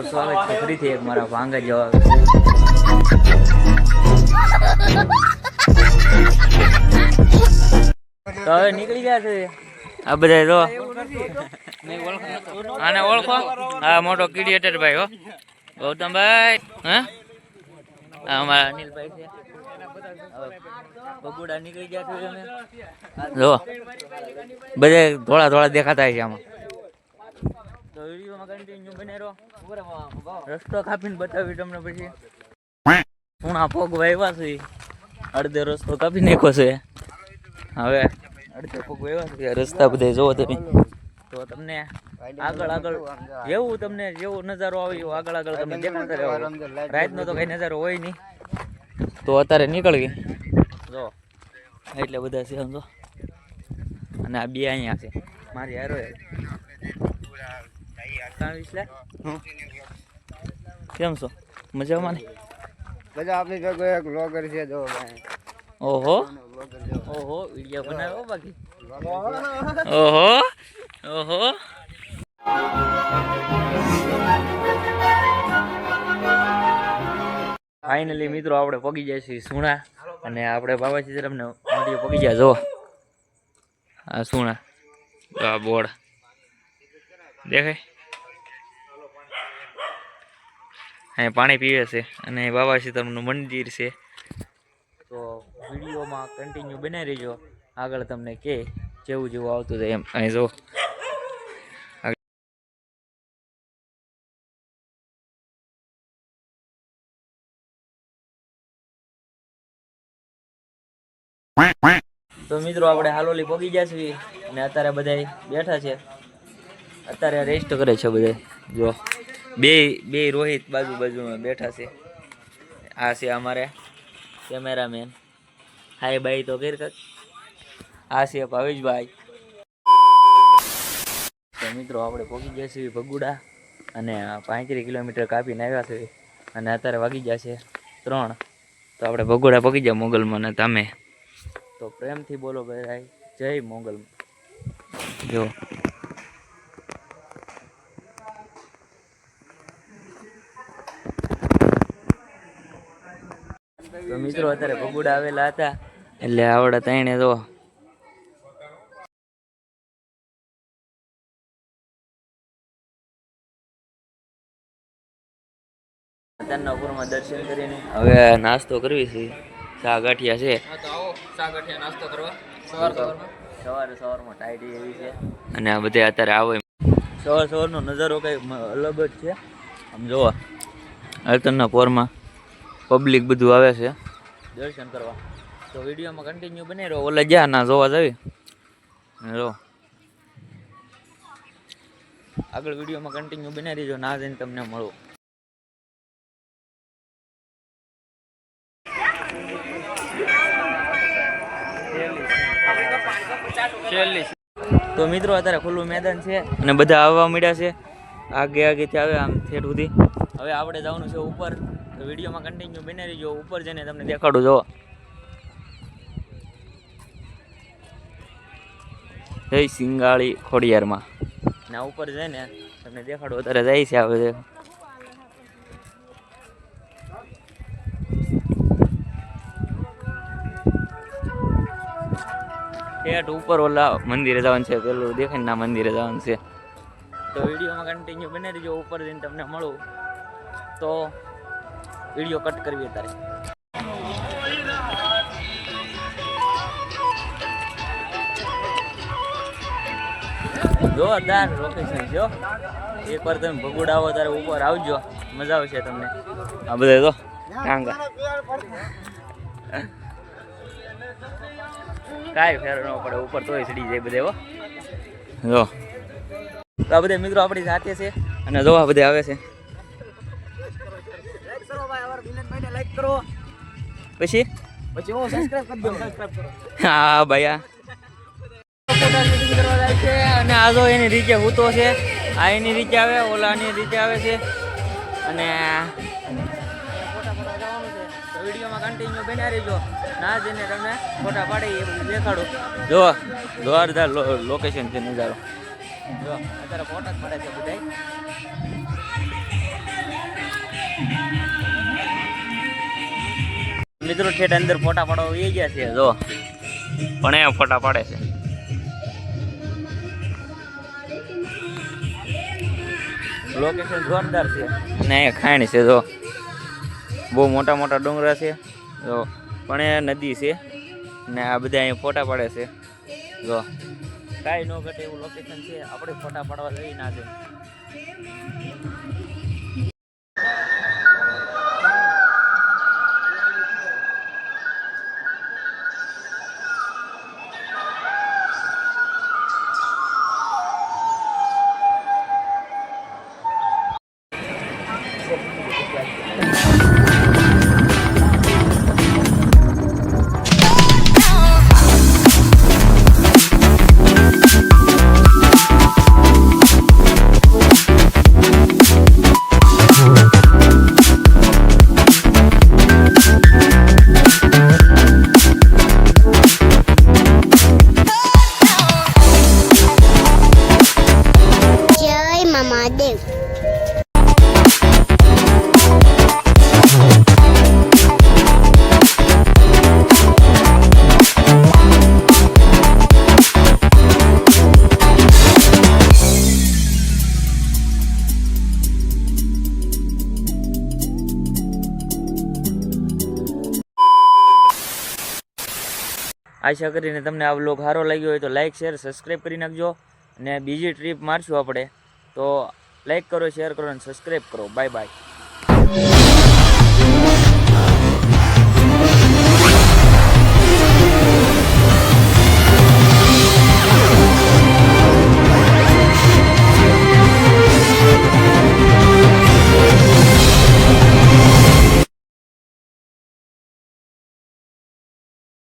સ્વાગત છે ફરીથી એક મારા ભાંગા જવા તો હવે નીકળી ગયા છે આ બધા જો આને ઓળખો હા મોટો ક્રિએટર ભાઈ હો ગૌતમભાઈ હા અમારા અનિલભાઈ છે બગુડા નીકળી ગયા છે અમે જો બધે થોડા થોડા દેખાતા છે આમાં તો વિડીયોમાં કન્ટિન્યુ બને રહો રસ્તો કાપીને બતાવી તમને પછી પૂણા પગ વાવ્યા છે અડધો રસ્તો કાપી નાખ્યો છે હવે અડધો પગ વાવ્યા છે રસ્તા બધા જોવો તમે તો તમને આગળ આગળ જેવું તમને જેવો નજારો આવે એવો આગળ આગળ તમને દેખાતા રહેવો રાતનો તો કઈ નજારો હોય નહીં તો અત્યારે નીકળવી જો એટલે બધા છે સમજો અને આ બે અહીંયા છે મારી હારો કેમ છો મજામાં ને બધા આપણી ભેગો એક બ્લોગર છે જો ઓહો ઓહો વિડિયો બનાવ્યો બાકી ઓહો ઓહો ફાઇનલી મિત્રો આપણે પગી જાય છે સુણા અને આપણે બાબાજી તરફને મોટી પગી જાય જો આ સુણા આ બોર્ડ દેખાય અહીં પાણી પીવે છે અને બાબા સીતારામનું મંદિર છે તો વિડીયોમાં કન્ટિન્યુ બનાવી રહેજો આગળ તમને કે જેવું જેવું આવતું જાય એમ અહીં જો તો મિત્રો આપણે હાલોલી પગી ગયા છીએ અને અત્યારે બધા બેઠા છે અત્યારે રેસ્ટ કરે છે બધા જો બે રોહિત બાજુમાં બેઠા છે આ છે અમારે કેમેરામેન હાય ભાઈ તો કર આ છે ભાવેશભાઈ તો મિત્રો આપણે પહોંચી ગયા છીએ ભગુડા અને 35 કિલોમીટર કાપીને આવ્યા છે અને અત્યારે વાગી ગયા છે 3 તો આપણે ભગુડા પહોંચી ગયા મોગલમાં ને તમે તો પ્રેમથી બોલો ભાઈ જય મોગલ જો તો મિત્રો અત્યારે ભગુડા આવેલા હતા એટલે આવડા તઈને તો પૂરમાં દર્શન કરીને હવે નાસ્તો કરવી છે શા ગાંઠિયા છે નાસ્તો કરવા સવારમાં ટાઈટી એવી છે અને આ બધે અત્યારે આવે સવારનો નજારો કઈ અલગ જ છે આમ જોવા અલ્તરના પોરમાં પબ્લિક બધું આવે છે દર્શન કરવા તો વિડીયોમાં કન્ટિન્યુ બને રહો ઓલા જ્યાં ના જોવા જવી જો આગળ વિડીયોમાં કન્ટિન્યુ બને રહીજો ના જઈને તમને મળો તો મિત્રો અત્યારે ખુલ્લું મેદાન છે અને બધા આવવા મળ્યા છે આગેથી આવે આમ ઠેઠ સુધી હવે આપણે જવાનું છે ઉપર તો વિડીયોમાં કન્ટિન્યુ બને રહીજો ઉપર જઈને તમને દેખાડું જો જય સિંગાળી ખોડિયારમાં ના ઉપર જઈને તમને દેખાડું અત્યારે જાય છે આપણે ઠેઠ ઉપર ઓલા મંદિરે જવાનું છે પેલું દેખાય ના મંદિરે જવાનું છે તો વિડીયોમાં કન્ટિન્યુ બને રહીજો ઉપર જઈને તમને મળું તો વિડીયો કટ કરવી તારે જોરદાર લોકેશન છે એકવાર તમે ભગુડા આવો ત્યારે ઉપર આવજો મજા આવશે તમને આ બધા તો ટાંગા કાંઈ ફેર ન પડે ઉપર તોય ચડી જાય બધે હો જો તો આ બધા મિત્રો આપણી સાથે છે અને જો આ બધા આવે છે પછી હા ભાઈ અને આ જો એની રીતે હૂતો છે આ એની રીતે આવે ઓલા એની રીતે આવે છે અને વિડીયોમાં કન્ટિન્યુ બન્યા રહેજો ના જઈને તમને ફોટા પાડી એ બધું દેખાડું જો જોરદાર લોકેશન છે નજારો જો અત્યારે ફોટા જ પડે છે બધા મિત્રો ઠેઠ અંદર ફોટા પાડવા એ ગયા છે જો પણ એ ફોટા પાડે છે. લોકેશન જોરદાર છે અને અહીંયા ખાણ છે જો બહુ મોટા મોટા ડુંગરા છે જો પણ એ નદી છે ને આ બધા અહીંયા ફોટા પાડે છે જો કાંઈ ન ઘટે એવું લોકેશન છે. આપણે ફોટા પાડવા જઈ ના છે. આશા કરીને તમને આ વ્લોગ સારો લાગ્યો હોય તો લાઇક શેર સબસ્ક્રાઈબ કરી નાખજો. અને બીજી ટ્રીપ મારશું આપણે તો લાઇક કરો શેર કરો અને સબસ્ક્રાઈબ કરો. Bye bye.